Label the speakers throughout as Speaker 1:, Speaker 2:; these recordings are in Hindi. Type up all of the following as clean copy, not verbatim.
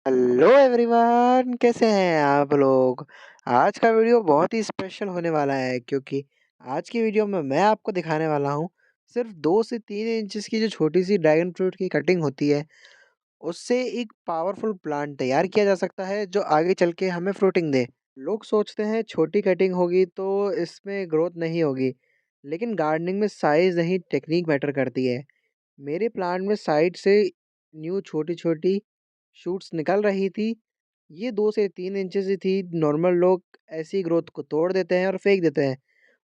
Speaker 1: हेलो एवरीवन, कैसे हैं आप लोग। आज का वीडियो बहुत ही स्पेशल होने वाला है क्योंकि आज की वीडियो में मैं आपको दिखाने वाला हूँ सिर्फ 2 से 3 इंचेस की जो छोटी सी ड्रैगन फ्रूट की कटिंग होती है, उससे एक पावरफुल प्लांट तैयार किया जा सकता है जो आगे चल के हमें फ्रूटिंग दे। लोग सोचते हैं छोटी कटिंग होगी तो इसमें ग्रोथ नहीं होगी, लेकिन गार्डनिंग में साइज नहीं टेक्निक मैटर करती है। मेरे प्लांट में साइड से न्यू छोटी-छोटी शूट्स निकल रही थी। ये 2 से 3 इंचेस ही थी। नॉर्मल लोग ऐसी ग्रोथ को तोड़ देते हैं और फेंक देते हैं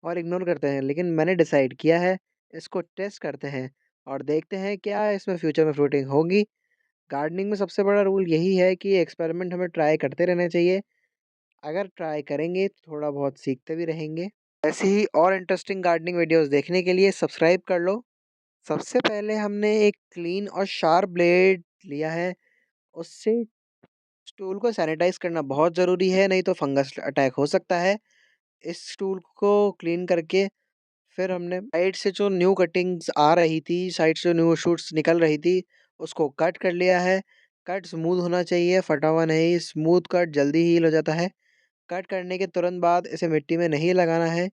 Speaker 1: और इग्नोर करते हैं। लेकिन मैंने डिसाइड किया है, इसको टेस्ट करते हैं और देखते हैं क्या इसमें फ्यूचर में फ्रूटिंग होगी। गार्डनिंग में सबसे बड़ा रूल यही है कि एक्सपेरिमेंट हमें ट्राई करते रहना चाहिए। अगर ट्राई करेंगे तो थोड़ा बहुत सीखते भी रहेंगे। ऐसी ही और इंटरेस्टिंग गार्डनिंग वीडियोज़ देखने के लिए सब्सक्राइब कर लो। सबसे पहले हमने एक क्लीन और शार्प ब्लेड लिया है। उससे स्टूल को सैनिटाइज़ करना बहुत ज़रूरी है, नहीं तो फंगस अटैक हो सकता है। इस स्टूल को क्लीन करके फिर हमने साइड से जो न्यू कटिंग्स आ रही थी, साइड से न्यू शूट्स निकल रही थी, उसको कट कर लिया है। कट स्मूथ होना चाहिए, फटा हुआ नहीं। स्मूथ कट जल्दी हील हो जाता है। कट करने के तुरंत बाद इसे मिट्टी में नहीं लगाना है।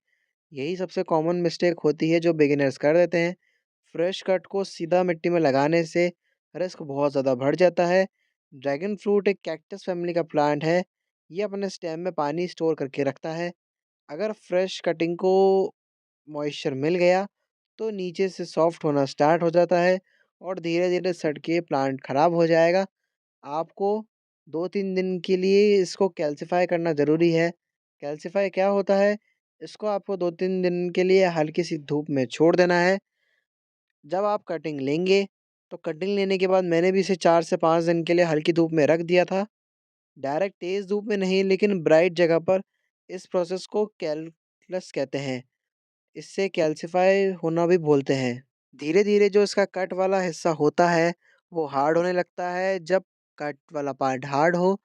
Speaker 1: यही सबसे कॉमन मिस्टेक होती है जो बिगिनर्स कर देते हैं। फ्रेश कट को सीधा मिट्टी में लगाने से रिस्क बहुत ज़्यादा बढ़ जाता है। ड्रैगन फ्रूट एक कैक्टस फैमिली का प्लांट है। ये अपने स्टेम में पानी स्टोर करके रखता है। अगर फ्रेश कटिंग को मॉइस्चर मिल गया तो नीचे से सॉफ्ट होना स्टार्ट हो जाता है और धीरे-धीरे सड़ के प्लांट खराब हो जाएगा। आपको 2-3 दिन के लिए इसको कैल्सीफाई करना ज़रूरी है। कैल्सीफाई क्या होता है? इसको आपको 2-3 दिन के लिए हल्की सी धूप में छोड़ देना है। जब आप कटिंग लेंगे, तो कटिंग लेने के बाद मैंने भी इसे 4 से 5 दिन के लिए हल्की धूप में रख दिया था। डायरेक्ट तेज़ धूप में नहीं, लेकिन ब्राइट जगह पर। इस प्रोसेस को कैलक्लस कहते हैं। इससे कैल्सीफाई होना भी बोलते हैं। धीरे-धीरे जो इसका कट वाला हिस्सा होता है, वो हार्ड होने लगता है। जब कट वाला पार्ट हार्ड हो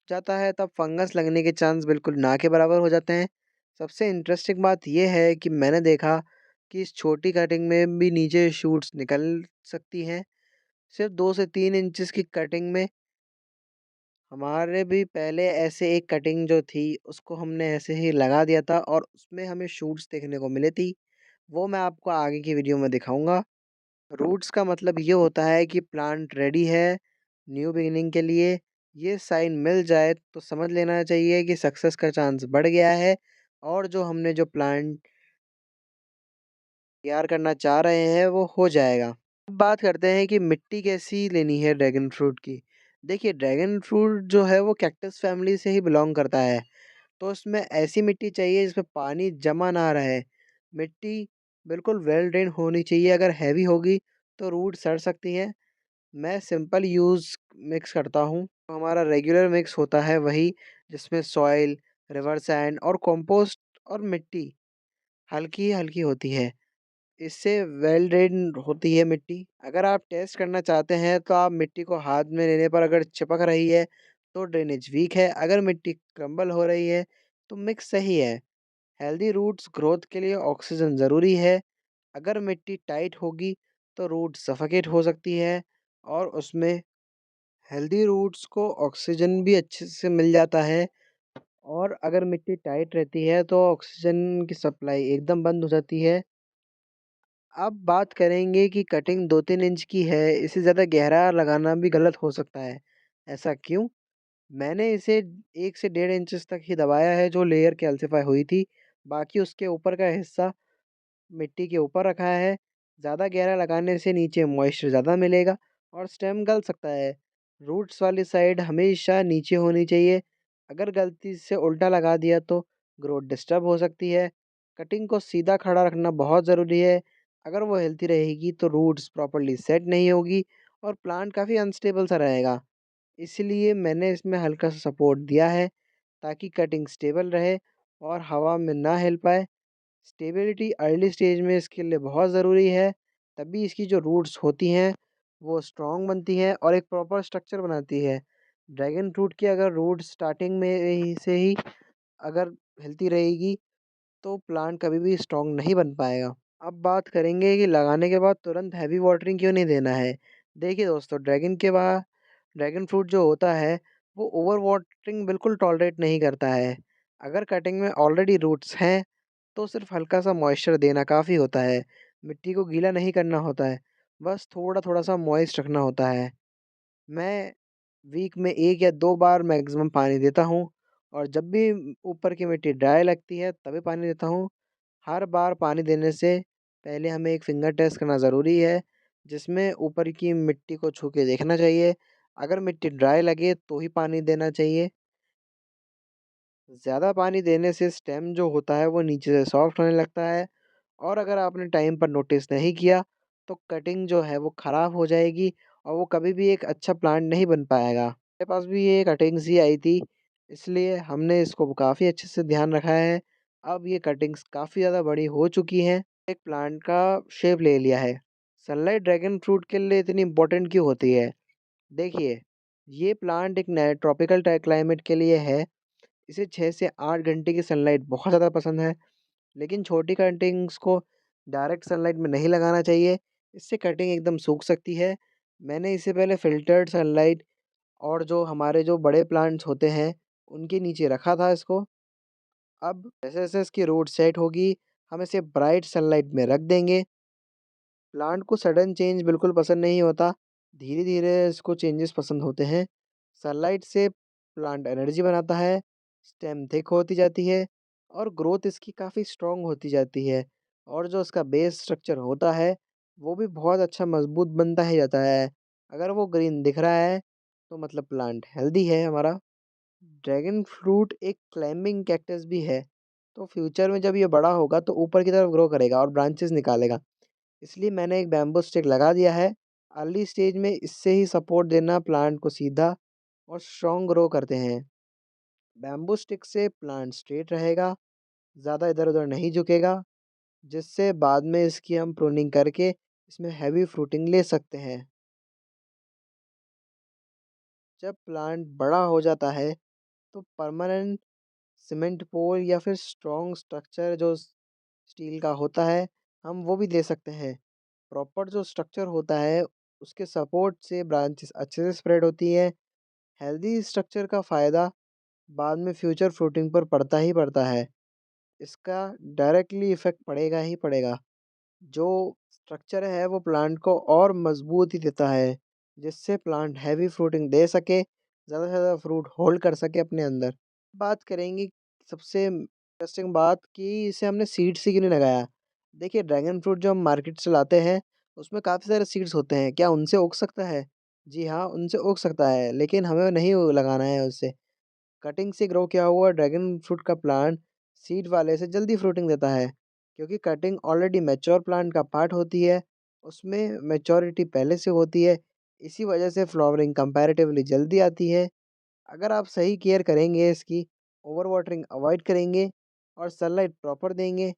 Speaker 1: जाता है, तब फंगस लगने के चांस बिल्कुल ना के बराबर हो जाते हैं। सबसे इंटरेस्टिंग बात ये है कि मैंने देखा कि इस छोटी कटिंग में भी नीचे शूट्स निकल सकती हैं। सिर्फ 2 से 3 इंचेस की कटिंग में हमारे भी पहले ऐसे एक कटिंग जो थी, उसको हमने ऐसे ही लगा दिया था और उसमें हमें शूट्स देखने को मिली थी। वो मैं आपको आगे की वीडियो में दिखाऊँगा। रूट्स का मतलब ये होता है कि प्लांट रेडी है न्यू बिगिनिंग के लिए। ये साइन मिल जाए तो समझ लेना चाहिए कि सक्सेस का चांस बढ़ गया है और जो हमने जो प्लांट तैयार करना चाह रहे हैं वो हो जाएगा। अब बात करते हैं कि मिट्टी कैसी लेनी है ड्रैगन फ्रूट की। देखिए, ड्रैगन फ्रूट जो है वो कैक्टस फैमिली से ही बिलोंग करता है, तो उसमें ऐसी मिट्टी चाहिए जिसमें पानी जमा ना रहे। मिट्टी बिल्कुल वेल ड्रेन होनी चाहिए। अगर हैवी होगी तो रूट सड़ सकती हैं। मैं सिंपल यूज़ मिक्स करता हूँ। हमारा रेगुलर मिक्स होता है वही, जिसमें सॉइल, रिवर सैंड और कंपोस्ट और मिट्टी हल्की-हल्की होती है। इससे वेल ड्रेन्ड होती है मिट्टी। अगर आप टेस्ट करना चाहते हैं तो आप मिट्टी को हाथ में लेने पर अगर चिपक रही है तो ड्रेनेज वीक है। अगर मिट्टी क्रम्बल हो रही है तो मिक्स सही है। हेल्दी रूट्स ग्रोथ के लिए ऑक्सीजन ज़रूरी है। अगर मिट्टी टाइट होगी तो रूट सफोकेट हो सकती है और उसमें हेल्दी रूट्स को ऑक्सीजन भी अच्छे से मिल जाता है। और अगर मिट्टी टाइट रहती है तो ऑक्सीजन की सप्लाई एकदम बंद हो जाती है। अब बात करेंगे कि कटिंग 2-3 इंच की है, इसे ज़्यादा गहरा लगाना भी गलत हो सकता है। ऐसा क्यों? मैंने इसे 1 से डेढ़ इंचेस तक ही दबाया है जो लेयर कैल्सीफाई हुई थी। बाकी उसके ऊपर का हिस्सा मिट्टी के ऊपर रखा है। ज़्यादा गहरा लगाने से नीचे मॉइस्चर ज़्यादा मिलेगा और स्टेम गल सकता है। रूट्स वाली साइड हमेशा नीचे होनी चाहिए। अगर गलती से उल्टा लगा दिया तो ग्रोथ डिस्टर्ब हो सकती है। कटिंग को सीधा खड़ा रखना बहुत ज़रूरी है। अगर वो हेल्थी रहेगी तो रूट्स प्रॉपर्ली सेट नहीं होगी और प्लांट काफ़ी अनस्टेबल सा रहेगा। इसलिए मैंने इसमें हल्का सा सपोर्ट दिया है ताकि कटिंग स्टेबल रहे और हवा में ना हिल पाए। स्टेबिलिटी अर्ली स्टेज में इसके लिए बहुत ज़रूरी है, तभी इसकी जो रूट्स होती हैं वो स्ट्रॉन्ग बनती हैं और एक प्रॉपर स्ट्रक्चर बनाती है। ड्रैगन फ्रूट की अगर रूट्स स्टार्टिंग में ही से ही अगर हेल्थी रहेगी तो प्लांट कभी भी स्ट्रॉन्ग नहीं बन पाएगा। अब बात करेंगे कि लगाने के बाद तुरंत हैवी वाटरिंग क्यों नहीं देना है। देखिए दोस्तों, ड्रैगन के बाद ड्रैगन फ्रूट जो होता है वो ओवर वाटरिंग बिल्कुल टॉलरेट नहीं करता है। अगर कटिंग में ऑलरेडी रूट्स हैं तो सिर्फ हल्का सा मॉइस्चर देना काफ़ी होता है। मिट्टी को गीला नहीं करना होता है, बस थोड़ा-थोड़ा सा मॉइस्ट रखना होता है। मैं वीक में 1 या 2 बार मैक्सिमम पानी देता हूँ और जब भी ऊपर की मिट्टी ड्राई लगती है तभी पानी देता हूँ। हर बार पानी देने से पहले हमें एक फिंगर टेस्ट करना ज़रूरी है, जिसमें ऊपर की मिट्टी को छू के देखना चाहिए। अगर मिट्टी ड्राई लगे तो ही पानी देना चाहिए। ज़्यादा पानी देने से स्टेम जो होता है वो नीचे से सॉफ्ट होने लगता है और अगर आपने टाइम पर नोटिस नहीं किया तो कटिंग जो है वो ख़राब हो जाएगी और वो कभी भी एक अच्छा प्लांट नहीं बन पाएगा। मेरे पास भी ये कटिंग्स ही आई थी, इसलिए हमने इसको काफ़ी अच्छे से ध्यान रखा है। अब ये कटिंग्स काफ़ी ज़्यादा बड़ी हो चुकी हैं, एक प्लांट का शेप ले लिया है। सनलाइट ड्रैगन फ्रूट के लिए इतनी इम्पोर्टेंट क्यों होती है? देखिए, ये प्लांट एक नए ट्रॉपिकल क्लाइमेट के लिए है। इसे 6 से 8 घंटे की सनलाइट बहुत ज़्यादा पसंद है, लेकिन छोटी कटिंग्स को डायरेक्ट सनलाइट में नहीं लगाना चाहिए, इससे कटिंग एकदम सूख सकती है। मैंने इससे पहले फ़िल्टर्ड सनलाइट और जो हमारे जो बड़े प्लांट्स होते हैं, उनके नीचे रखा था इसको। अब जैसे-जैसे इसकी रूट सेट होगी, हम इसे ब्राइट सनलाइट में रख देंगे। प्लांट को सडन चेंज बिल्कुल पसंद नहीं होता, धीरे-धीरे इसको चेंजेस पसंद होते हैं। सनलाइट से प्लांट एनर्जी बनाता है, स्टेम थिक होती जाती है और ग्रोथ इसकी काफ़ी स्ट्रॉन्ग होती जाती है और जो इसका बेस स्ट्रक्चर होता है, वो भी बहुत अच्छा मज़बूत बनता ही जाता है। अगर वो ग्रीन दिख रहा है, तो मतलब प्लांट हेल्दी है हमारा। ड्रैगन फ्रूट एक क्लाइंबिंग कैक्टस भी है, तो फ्यूचर में जब ये बड़ा होगा तो ऊपर की तरफ ग्रो करेगा और ब्रांचेस निकालेगा। इसलिए मैंने एक बैम्बू स्टिक लगा दिया है। अर्ली स्टेज में इससे ही सपोर्ट देना प्लांट को सीधा और स्ट्रॉन्ग ग्रो करते हैं। बैम्बू स्टिक से प्लांट स्ट्रेट रहेगा, ज़्यादा इधर-उधर नहीं झुकेगा, जिससे बाद में इसकी हम प्रूनिंग करके इसमें हैवी फ्रूटिंग ले सकते हैं। जब प्लांट बड़ा हो जाता है, तो परमानेंट सीमेंट पोर या फिर स्ट्रॉन्ग स्ट्रक्चर जो स्टील का होता है, हम वो भी दे सकते हैं। प्रॉपर जो स्ट्रक्चर होता है, उसके सपोर्ट से ब्रांचेस अच्छे से स्प्रेड होती है। हेल्दी स्ट्रक्चर का फ़ायदा बाद में फ्यूचर फ्रूटिंग पर पड़ता ही पड़ता है। इसका डायरेक्टली इफ़ेक्ट पड़ेगा ही पड़ेगा। जो स्ट्रक्चर है वो प्लांट को और मज़बूत ही देता है, जिससे प्लांट हैवी फ्रूटिंग दे सके, ज़्यादा से ज़्यादा फ्रूट होल्ड कर सके अपने अंदर। बात करेंगे सबसे इंटरेस्टिंग बात कि इसे हमने सीड से क्यों नहीं लगाया। देखिए ड्रैगन फ्रूट जो हम मार्केट से लाते हैं, उसमें काफ़ी सारे सीड्स होते हैं, क्या उनसे उग सकता है? जी हाँ, उनसे उग सकता है, लेकिन हमें नहीं लगाना है उससे। कटिंग से ग्रो किया हुआ ड्रैगन फ्रूट का प्लांट सीड वाले से जल्दी फ्रूटिंग देता है, क्योंकि कटिंग ऑलरेडी मैच्योर प्लांट का पार्ट होती है, उसमें मैच्योरिटी पहले से होती है, इसी वजह से फ्लावरिंग कंपैरेटिवली जल्दी आती है। अगर आप सही केयर करेंगे इसकी, ओवर वाटरिंग अवॉइड करेंगे और सनलाइट प्रॉपर देंगे,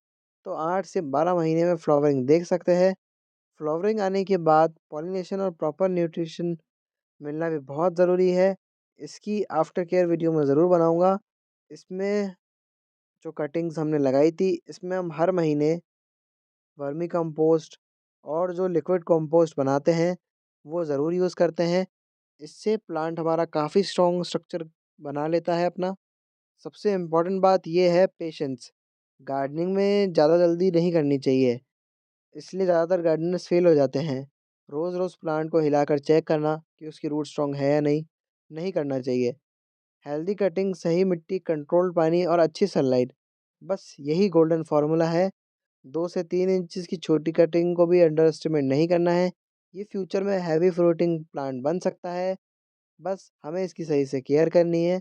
Speaker 1: तो 8 से 12 महीने में फ्लावरिंग देख सकते हैं। फ्लावरिंग आने के बाद पॉलिनेशन और प्रॉपर न्यूट्रिशन मिलना भी बहुत ज़रूरी है। इसकी आफ्टर केयर वीडियो मैं ज़रूर बनाऊँगा। इसमें जो कटिंग्स हमने लगाई थी, इसमें हम हर महीने वर्मी कंपोस्ट और जो लिक्विड कंपोस्ट बनाते हैं, वो ज़रूर यूज़ करते हैं। इससे प्लांट हमारा काफ़ी स्ट्रॉन्ग स्ट्रक्चर बना लेता है अपना। सबसे इम्पोर्टेंट बात ये है पेशेंस। गार्डनिंग में ज़्यादा जल्दी नहीं करनी चाहिए, इसलिए ज़्यादातर गार्डनर्स फेल हो जाते हैं। रोज़-रोज़ प्लांट को हिलाकर चेक करना कि उसकी रूट स्ट्रॉन्ग है या नहीं, नहीं करना चाहिए। हेल्दी कटिंग, सही मिट्टी, कंट्रोल्ड पानी और अच्छी सनलाइट, बस यही गोल्डन फॉर्मूला है। 2 से 3 इंचेस की छोटी कटिंग को भी अंडर एस्टिमेट नहीं करना है। ये फ्यूचर में हैवी फ्रूटिंग प्लांट बन सकता है, बस हमें इसकी सही से केयर करनी है।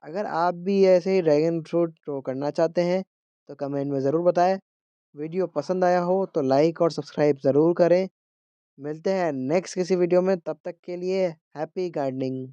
Speaker 1: अगर आप भी ऐसे ही ड्रैगन फ्रूट ग्रो करना चाहते हैं, तो कमेंट में ज़रूर बताएँ। वीडियो पसंद आया हो तो लाइक और सब्सक्राइब ज़रूर करें। मिलते हैं नेक्स्ट किसी वीडियो में, तब तक के लिए हैप्पी गार्डनिंग।